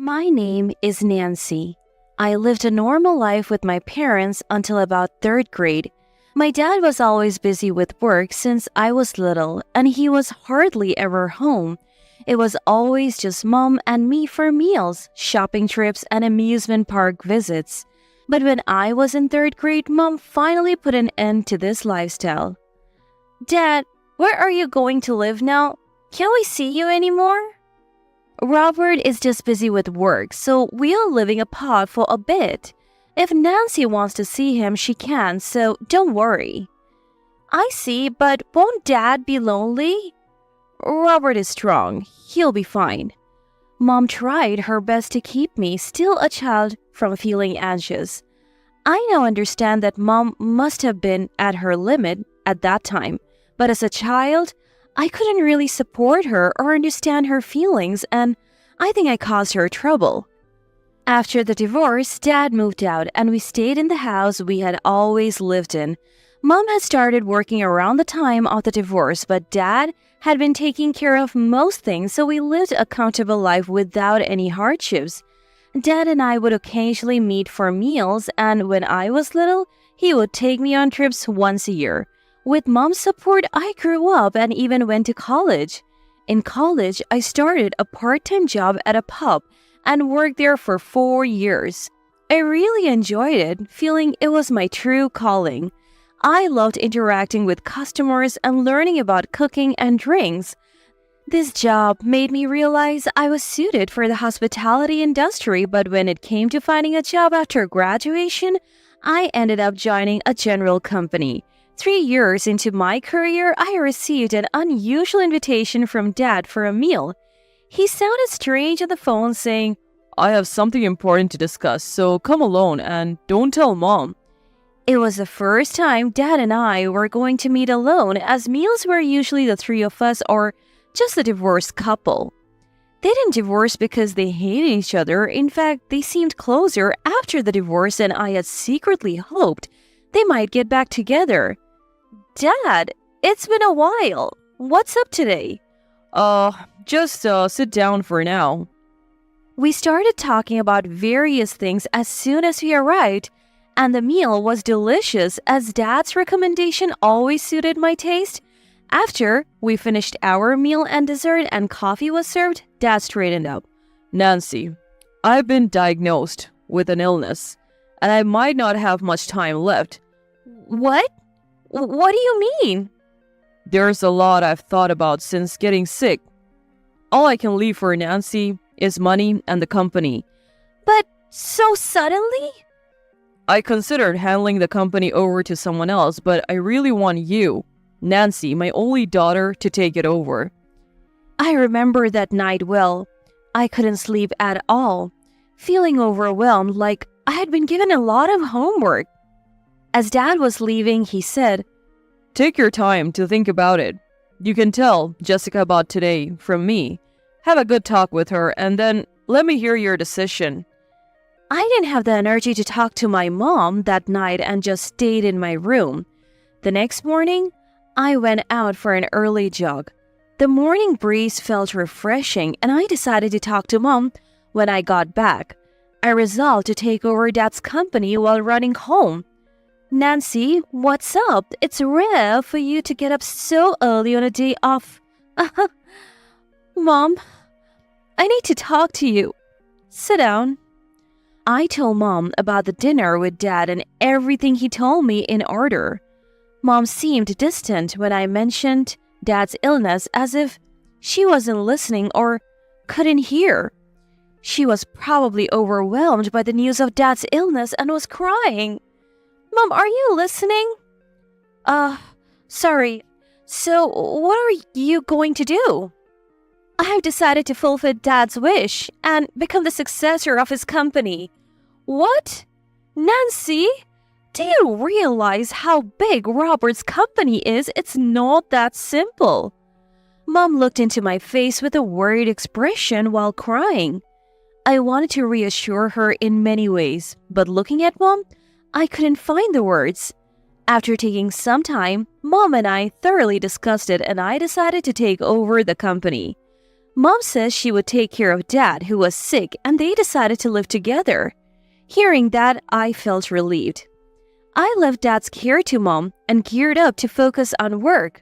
My name is Nancy. I lived a normal life with my parents until about third grade. My dad was always busy with work since I was little, and he was hardly ever home. It was always just mom and me for meals, shopping trips, and amusement park visits. But when I was in third grade, mom finally put an end to this lifestyle. Dad, where are you going to live now? Can't we see you anymore? Robert is just busy with work, so we are living apart for a bit. If Nancy wants to see him, she can, so don't worry. I see, but won't Dad be lonely? Robert is strong. He'll be fine. Mom tried her best to keep me, still a child, from feeling anxious. I now understand that Mom must have been at her limit at that time, but as a child, I couldn't really support her or understand her feelings, and I think I caused her trouble. After the divorce, Dad moved out and we stayed in the house we had always lived in. Mom had started working around the time of the divorce, but Dad had been taking care of most things, so we lived a comfortable life without any hardships. Dad and I would occasionally meet for meals, and when I was little, he would take me on trips once a year. With Mom's support, I grew up and even went to college. In college, I started a part-time job at a pub and worked there for 4 years. I really enjoyed it, feeling it was my true calling. I loved interacting with customers and learning about cooking and drinks. This job made me realize I was suited for the hospitality industry, but when it came to finding a job after graduation, I ended up joining a general company. 3 years into my career, I received an unusual invitation from Dad for a meal. He sounded strange on the phone, saying, "I have something important to discuss, so come alone and don't tell Mom." It was the first time Dad and I were going to meet alone, as meals were usually the three of us or just a divorced couple. They didn't divorce because they hated each other. In fact, they seemed closer after the divorce, and I had secretly hoped they might get back together. Dad, it's been a while. What's up today? Just sit down for now. We started talking about various things as soon as we arrived, and the meal was delicious as Dad's recommendation always suited my taste. After we finished our meal and dessert and coffee was served, Dad straightened up. "Nancy, I've been diagnosed with an illness, and I might not have much time left." What? What do you mean? There's a lot I've thought about since getting sick. All I can leave for Nancy is money and the company. But so suddenly? I considered handing the company over to someone else, but I really want you, Nancy, my only daughter, to take it over. I remember that night well. I couldn't sleep at all, feeling overwhelmed like I had been given a lot of homework. As Dad was leaving, he said, "Take your time to think about it. You can tell Jessica about today from me. Have a good talk with her, and then let me hear your decision." I didn't have the energy to talk to my mom that night and just stayed in my room. The next morning, I went out for an early jog. The morning breeze felt refreshing, and I decided to talk to Mom when I got back. I resolved to take over Dad's company while running home. "Nancy, what's up? It's rare for you to get up so early on a day off." "Mom, I need to talk to you. Sit down." I told Mom about the dinner with Dad and everything he told me in order. Mom seemed distant when I mentioned Dad's illness, as if she wasn't listening or couldn't hear. She was probably overwhelmed by the news of Dad's illness and was crying. "Mom, are you listening?" Sorry. So, what are you going to do?" "I have decided to fulfill Dad's wish and become the successor of his company." "What? Nancy? Do you realize how big Robert's company is? It's not that simple." Mom looked into my face with a worried expression while crying. I wanted to reassure her in many ways, but looking at Mom, I couldn't find the words. After taking some time, Mom and I thoroughly discussed it, and I decided to take over the company. Mom says she would take care of Dad, who was sick, and they decided to live together. Hearing that, I felt relieved. I left Dad's care to Mom and geared up to focus on work.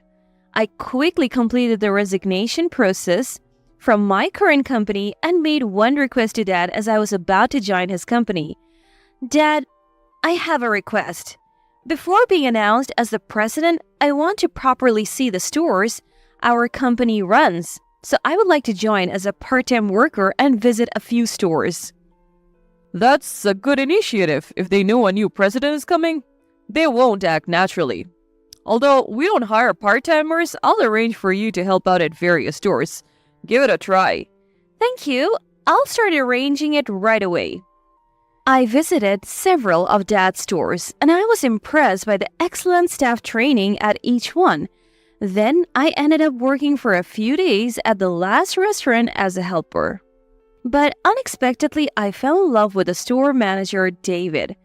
I quickly completed the resignation process from my current company and made one request to Dad as I was about to join his company. Dad, I have a request. Before being announced as the president, I want to properly see the stores our company runs, so I would like to join as a part-time worker and visit a few stores. That's a good initiative. If they know a new president is coming, they won't act naturally. Although we don't hire part-timers, I'll arrange for you to help out at various stores. Give it a try. Thank you. I'll start arranging it right away. I visited several of Dad's stores, and I was impressed by the excellent staff training at each one. Then I ended up working for a few days at the last restaurant as a helper. But unexpectedly, I fell in love with the store manager, David.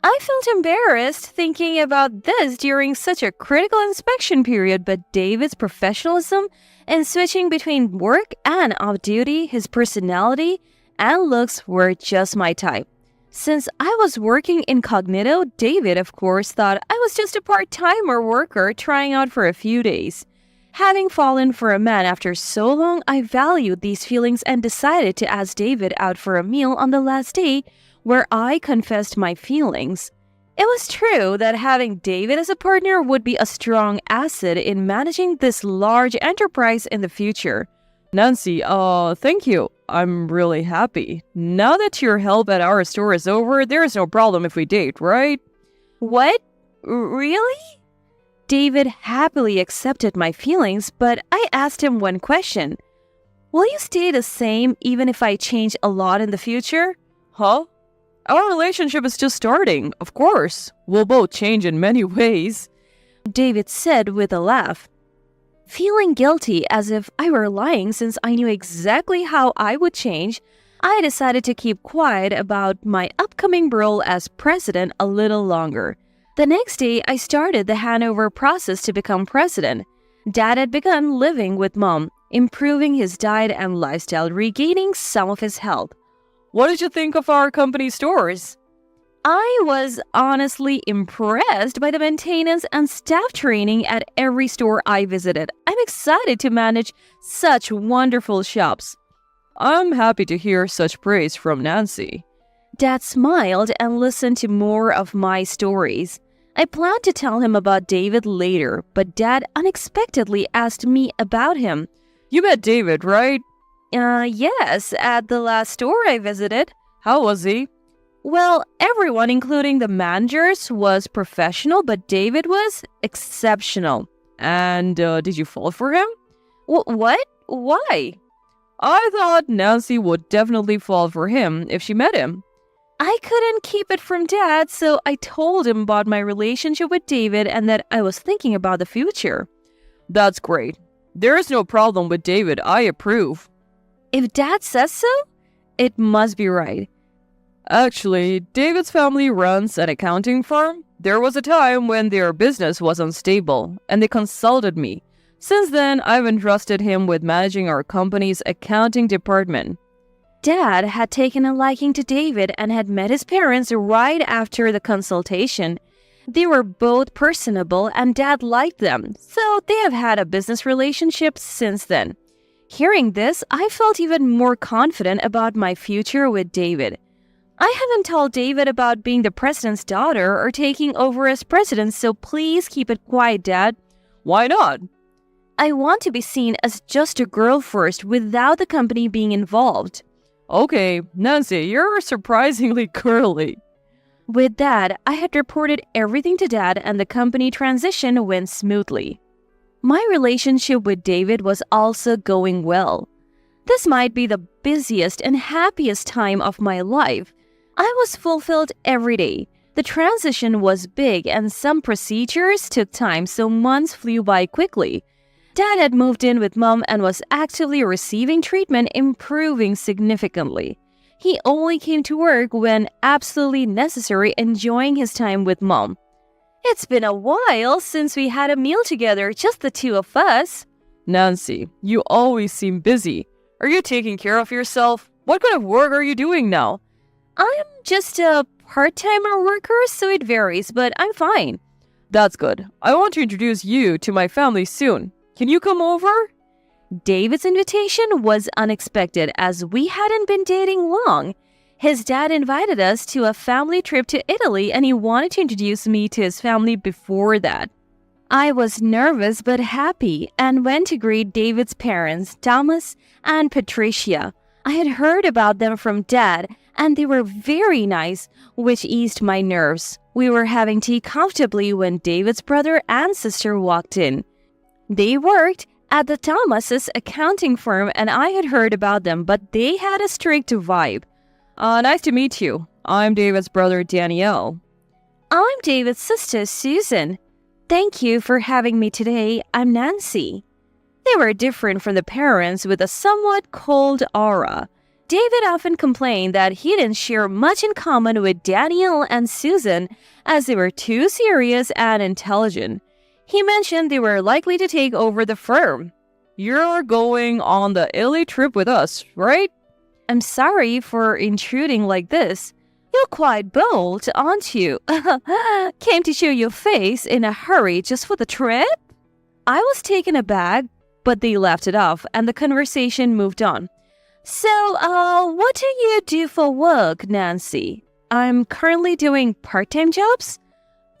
I felt embarrassed thinking about this during such a critical inspection period, but David's professionalism in switching between work and off-duty, his personality, and looks were just my type. Since I was working incognito, David, of course, thought I was just a part-timer worker trying out for a few days. Having fallen for a man after so long, I valued these feelings and decided to ask David out for a meal on the last day, where I confessed my feelings. It was true that having David as a partner would be a strong asset in managing this large enterprise in the future. Nancy, thank you. I'm really happy. Now that your help at our store is over, there is no problem if we date, right? What? Really? David happily accepted my feelings, but I asked him one question. Will you stay the same even if I change a lot in the future? Huh? Our relationship is just starting. Of course, we'll both change in many ways, David said with a laugh. Feeling guilty as if I were lying since I knew exactly how I would change, I decided to keep quiet about my upcoming role as president a little longer. The next day, I started the handover process to become president. Dad had begun living with Mom, improving his diet and lifestyle, regaining some of his health. What did you think of our company stores? I was honestly impressed by the maintenance and staff training at every store I visited. I'm excited to manage such wonderful shops. I'm happy to hear such praise from Nancy. Dad smiled and listened to more of my stories. I planned to tell him about David later, but Dad unexpectedly asked me about him. You met David, right? Yes, at the last store I visited. How was he? Well, everyone, including the managers, was professional, but David was exceptional. And did you fall for him? What? Why? I thought Nancy would definitely fall for him if she met him. I couldn't keep it from Dad, so I told him about my relationship with David and that I was thinking about the future. That's great. There is no problem with David. I approve. If Dad says so, it must be right. Actually, David's family runs an accounting firm. There was a time when their business was unstable, and they consulted me. Since then, I've entrusted him with managing our company's accounting department. Dad had taken a liking to David and had met his parents right after the consultation. They were both personable and Dad liked them, so they have had a business relationship since then. Hearing this, I felt even more confident about my future with David. I haven't told David about being the president's daughter or taking over as president, so please keep it quiet, Dad. Why not? I want to be seen as just a girl first without the company being involved. Okay, Nancy, you're surprisingly girly. With that, I had reported everything to Dad and the company transition went smoothly. My relationship with David was also going well. This might be the busiest and happiest time of my life. I was fulfilled every day. The transition was big and some procedures took time, so months flew by quickly. Dad had moved in with Mom and was actively receiving treatment, improving significantly. He only came to work when absolutely necessary, enjoying his time with Mom. It's been a while since we had a meal together, just the two of us. Nancy, you always seem busy. Are you taking care of yourself? What kind of work are you doing now? I'm just a part-timer worker, so it varies, but I'm fine. That's good. I want to introduce you to my family soon. Can you come over? David's invitation was unexpected as we hadn't been dating long. His dad invited us to a family trip to Italy and he wanted to introduce me to his family before that. I was nervous but happy and went to greet David's parents, Thomas and Patricia. I had heard about them from Dad and they were very nice, which eased my nerves. We were having tea comfortably when David's brother and sister walked in. They worked at the Thomas's accounting firm and I had heard about them, but they had a strict vibe. Nice to meet you. I'm David's brother, Danielle. I'm David's sister, Susan. Thank you for having me today. I'm Nancy. They were different from the parents with a somewhat cold aura. David often complained that he didn't share much in common with Danielle and Susan as they were too serious and intelligent. He mentioned they were likely to take over the firm. You're going on the Italy trip with us, right? I'm sorry for intruding like this. You're quite bold, aren't you? Came to show your face in a hurry just for the trip? I was taken aback, but they laughed it off and the conversation moved on. So, what do you do for work, Nancy? I'm currently doing part-time jobs?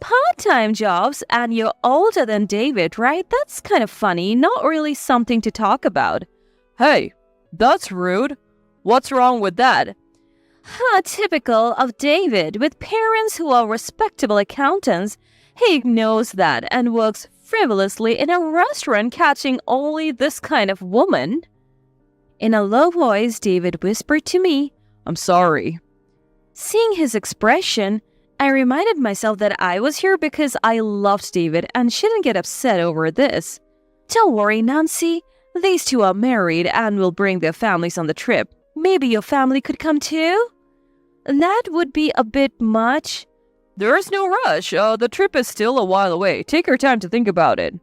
Part-time jobs? And you're older than David, right? That's kind of funny, not really something to talk about. Hey, that's rude. What's wrong with that? Typical of David, with parents who are respectable accountants. He ignores that and works frivolously in a restaurant catching only this kind of woman. In a low voice, David whispered to me, I'm sorry. Seeing his expression, I reminded myself that I was here because I loved David and shouldn't get upset over this. Don't worry, Nancy. These two are married and will bring their families on the trip. Maybe your family could come too? That would be a bit much. There's no rush. The trip is still a while away. Take your time to think about it.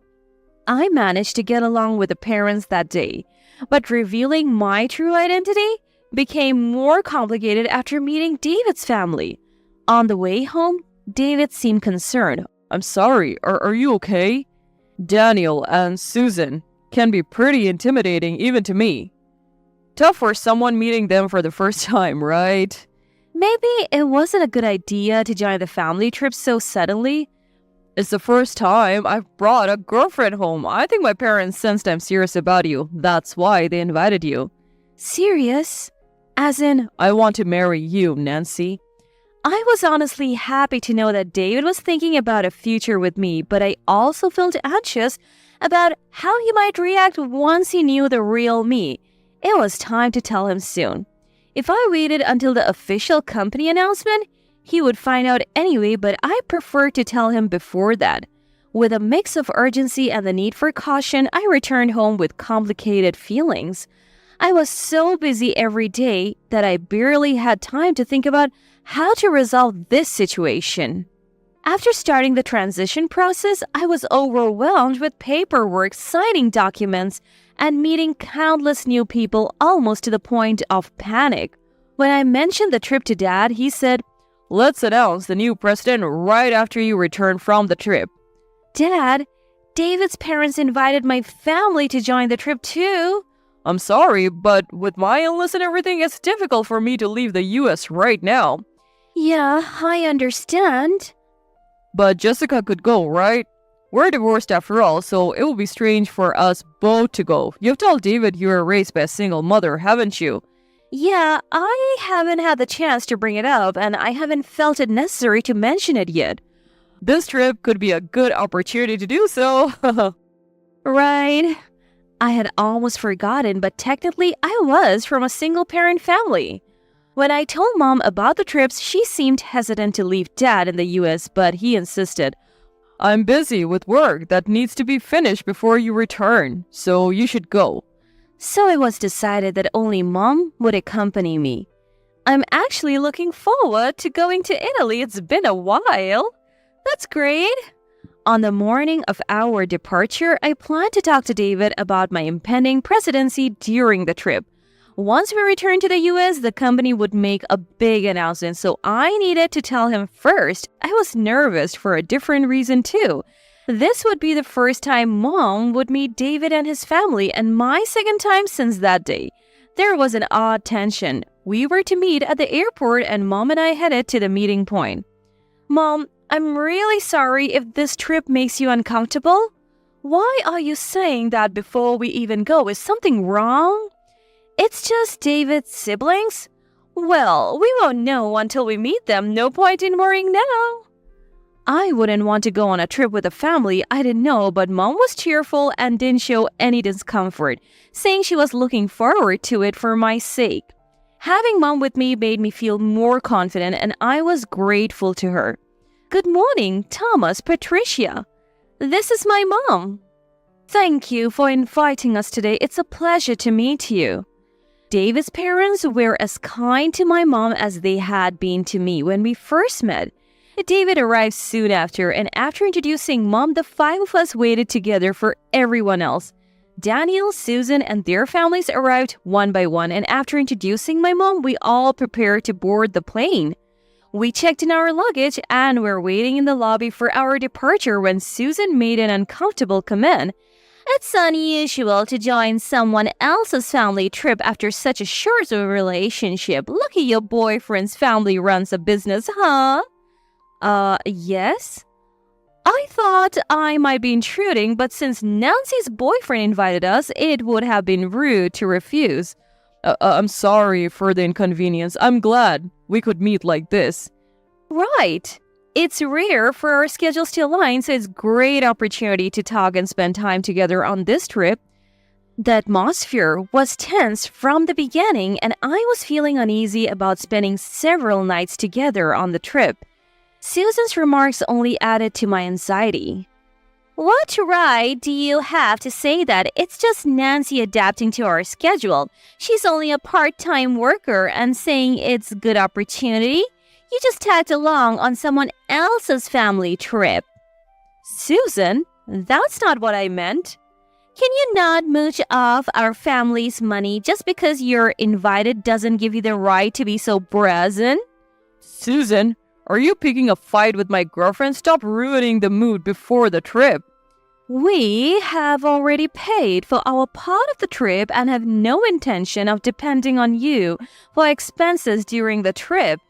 I managed to get along with the parents that day, but revealing my true identity became more complicated after meeting David's family. On the way home, David seemed concerned. I'm sorry, are you okay? Daniel and Susan can be pretty intimidating even to me. Tough for someone meeting them for the first time, right? Maybe it wasn't a good idea to join the family trip so suddenly. It's the first time I've brought a girlfriend home. I think my parents sensed I'm serious about you. That's why they invited you. Serious? As in, I want to marry you, Nancy. I was honestly happy to know that David was thinking about a future with me, but I also felt anxious about how he might react once he knew the real me. It was time to tell him soon. If I waited until the official company announcement, he would find out anyway, but I preferred to tell him before that. With a mix of urgency and the need for caution, I returned home with complicated feelings. I was so busy every day that I barely had time to think about how to resolve this situation. After starting the transition process, I was overwhelmed with paperwork, signing documents, and meeting countless new people almost to the point of panic. When I mentioned the trip to Dad, he said, Let's announce the new president right after you return from the trip. Dad, David's parents invited my family to join the trip too. I'm sorry, but with my illness and everything, it's difficult for me to leave the US right now. Yeah, I understand. But Jessica could go, right? We're divorced after all, so it will be strange for us both to go. You've told David you were raised by a single mother, haven't you? Yeah, I haven't had the chance to bring it up, and I haven't felt it necessary to mention it yet. This trip could be a good opportunity to do so. Right. I had almost forgotten, but technically I was from a single-parent family. When I told Mom about the trips, she seemed hesitant to leave Dad in the US, but he insisted. I'm busy with work that needs to be finished before you return, so you should go. So it was decided that only Mom would accompany me. I'm actually looking forward to going to Italy. It's been a while. That's great. On the morning of our departure, I planned to talk to David about my impending presidency during the trip. Once we returned to the US, the company would make a big announcement, so I needed to tell him first. I was nervous for a different reason too. This would be the first time Mom would meet David and his family, and my second time since that day. There was an odd tension. We were to meet at the airport, and Mom and I headed to the meeting point. Mom, I'm really sorry if this trip makes you uncomfortable. Why are you saying that before we even go? Is something wrong? It's just David's siblings? Well, we won't know until we meet them. No point in worrying now. I wouldn't want to go on a trip with a family I didn't know, but Mom was cheerful and didn't show any discomfort, saying she was looking forward to it for my sake. Having Mom with me made me feel more confident, and I was grateful to her. Good morning, Thomas, Patricia. This is my mom. Thank you for inviting us today. It's a pleasure to meet you. David's parents were as kind to my mom as they had been to me when we first met. David arrived soon after, and after introducing Mom, the five of us waited together for everyone else. Daniel, Susan, and their families arrived one by one, and after introducing my mom, we all prepared to board the plane. We checked in our luggage and were waiting in the lobby for our departure when Susan made an uncomfortable comment. It's unusual to join someone else's family trip after such a short relationship. Lucky your boyfriend's family runs a business, huh? Yes? I thought I might be intruding, but since Nancy's boyfriend invited us, it would have been rude to refuse. I'm sorry for the inconvenience. I'm glad we could meet like this. Right. It's rare for our schedules to align, so it's a great opportunity to talk and spend time together on this trip. The atmosphere was tense from the beginning, and I was feeling uneasy about spending several nights together on the trip. Susan's remarks only added to my anxiety. What right do you have to say that? It's just Nancy adapting to our schedule. She's only a part-time worker and saying it's a good opportunity. You just tagged along on someone else's family trip. Susan, that's not what I meant. Can you not mooch off our family's money just because you're invited doesn't give you the right to be so brazen? Susan, are you picking a fight with my girlfriend? Stop ruining the mood before the trip. We have already paid for our part of the trip and have no intention of depending on you for expenses during the trip.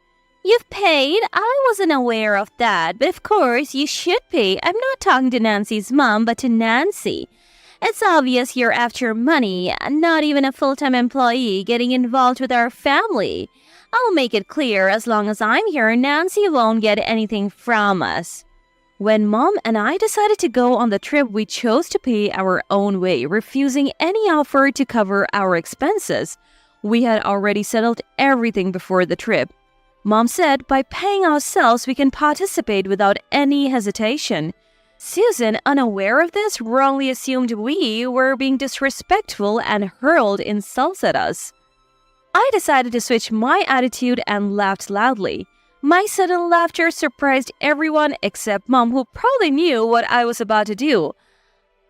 You've paid? I wasn't aware of that, but of course you should pay. I'm not talking to Nancy's mom, but to Nancy. It's obvious you're after money, not even a full-time employee getting involved with our family. I'll make it clear, as long as I'm here, Nancy won't get anything from us. When Mom and I decided to go on the trip, we chose to pay our own way, refusing any offer to cover our expenses. We had already settled everything before the trip. Mom said by paying ourselves, we can participate without any hesitation. Susan, unaware of this, wrongly assumed we were being disrespectful and hurled insults at us. I decided to switch my attitude and laughed loudly. My sudden laughter surprised everyone except Mom, who probably knew what I was about to do.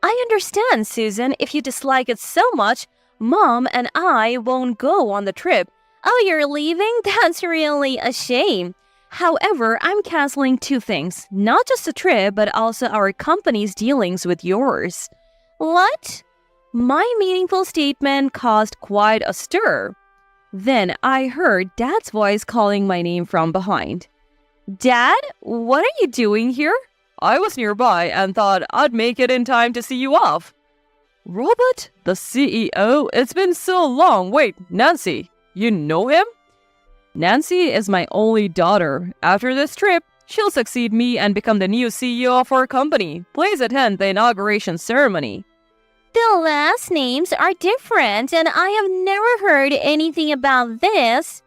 I understand, Susan, if you dislike it so much, Mom and I won't go on the trip. Oh, you're leaving? That's really a shame. However, I'm canceling two things. Not just the trip, but also our company's dealings with yours. What? My meaningful statement caused quite a stir. Then I heard Dad's voice calling my name from behind. Dad, what are you doing here? I was nearby and thought I'd make it in time to see you off. Robert, the CEO? It's been so long. Wait, Nancy, you know him? Nancy is my only daughter. After this trip, she'll succeed me and become the new CEO of our company. Please attend the inauguration ceremony. The last names are different, and I have never heard anything about this.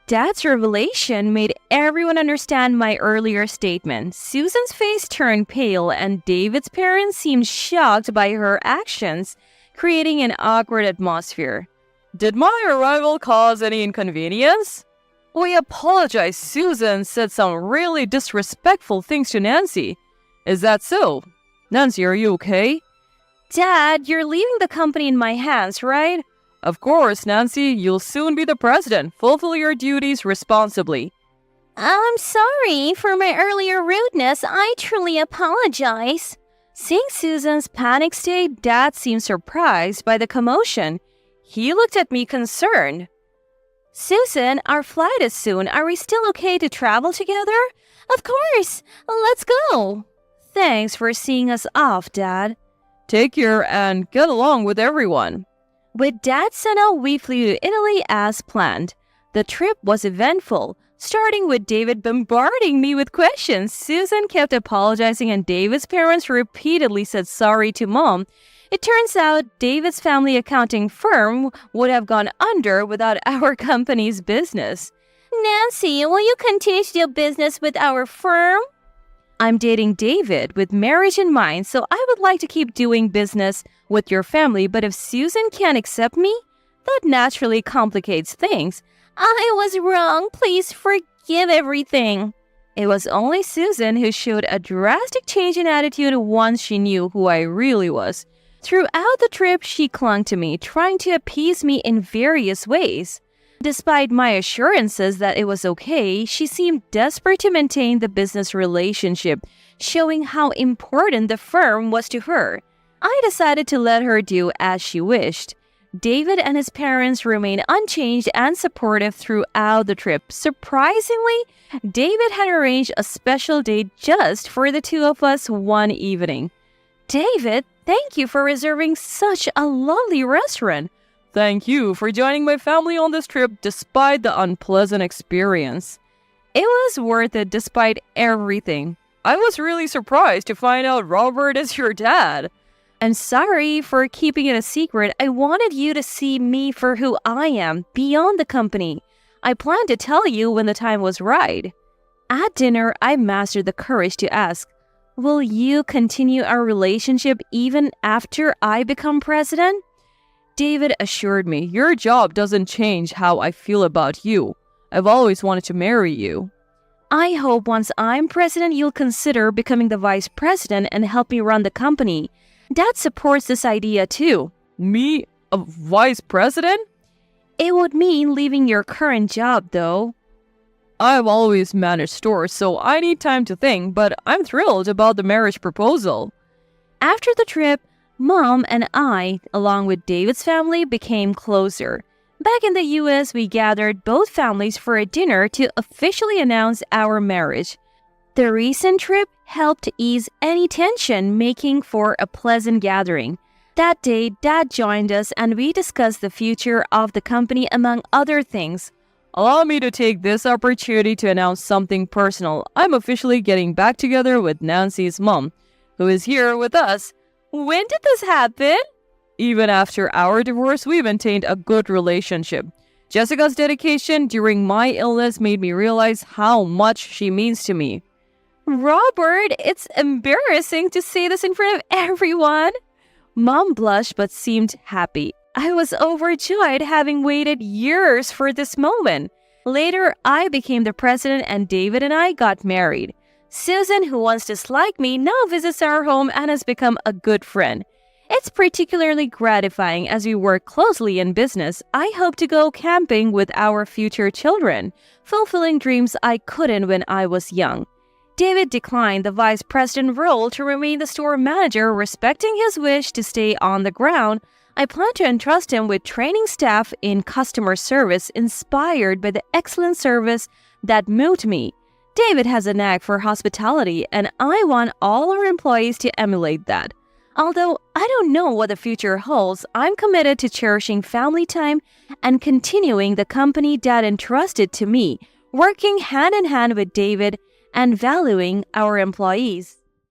Dad's revelation made everyone understand my earlier statement. Susan's face turned pale, and David's parents seemed shocked by her actions, creating an awkward atmosphere. Did my arrival cause any inconvenience? We apologize. Susan said some really disrespectful things to Nancy. Is that so? Nancy, are you okay? Dad, you're leaving the company in my hands, right? Of course, Nancy, you'll soon be the president. Fulfill your duties responsibly. I'm sorry for my earlier rudeness. I truly apologize. Seeing Susan's panic state, Dad seemed surprised by the commotion. He looked at me concerned. Susan, our flight is soon. Are we still okay to travel together? Of course. Let's go. Thanks for seeing us off, Dad. Take care and get along with everyone. With Dad's send-out, we flew to Italy as planned. The trip was eventful, starting with David bombarding me with questions. Susan kept apologizing and David's parents repeatedly said sorry to Mom. It turns out David's family accounting firm would have gone under without our company's business. Nancy, will you continue to do business with our firm? I'm dating David with marriage in mind, so I would like to keep doing business with your family, but if Susan can't accept me, that naturally complicates things. I was wrong. Please forgive everything. It was only Susan who showed a drastic change in attitude once she knew who I really was. Throughout the trip, she clung to me, trying to appease me in various ways. Despite my assurances that it was okay, she seemed desperate to maintain the business relationship, showing how important the firm was to her. I decided to let her do as she wished. David and his parents remained unchanged and supportive throughout the trip. Surprisingly, David had arranged a special date just for the two of us one evening. David, thank you for reserving such a lovely restaurant. Thank you for joining my family on this trip despite the unpleasant experience. It was worth it despite everything. I was really surprised to find out Robert is your dad. I'm sorry for keeping it a secret. I wanted you to see me for who I am, beyond the company. I planned to tell you when the time was right. At dinner, I mastered the courage to ask, will you continue our relationship even after I become president? David assured me, your job doesn't change how I feel about you. I've always wanted to marry you. I hope once I'm president, you'll consider becoming the vice president and help me run the company. Dad supports this idea too. Me? A vice president? It would mean leaving your current job, though. I've always managed stores, so I need time to think, but I'm thrilled about the marriage proposal. After the trip, Mom and I, along with David's family, became closer. Back in the US, we gathered both families for a dinner to officially announce our marriage. The recent trip helped ease any tension, making for a pleasant gathering. That day, Dad joined us and we discussed the future of the company among other things. Allow me to take this opportunity to announce something personal. I'm officially getting back together with Nancy's mom, who is here with us. When did this happen? Even after our divorce, we maintained a good relationship. Jessica's dedication during my illness made me realize how much she means to me. Robert, it's embarrassing to say this in front of everyone. Mom blushed but seemed happy. I was overjoyed, having waited years for this moment. Later, I became the president and David and I got married. Susan, who once disliked me, now visits our home and has become a good friend. It's particularly gratifying as we work closely in business. I hope to go camping with our future children, fulfilling dreams I couldn't when I was young. David declined the vice president role to remain the store manager, respecting his wish to stay on the ground. I plan to entrust him with training staff in customer service inspired by the excellent service that moved me. David has a knack for hospitality, and I want all our employees to emulate that. Although I don't know what the future holds, I'm committed to cherishing family time and continuing the company Dad entrusted to me, working hand in hand with David and valuing our employees.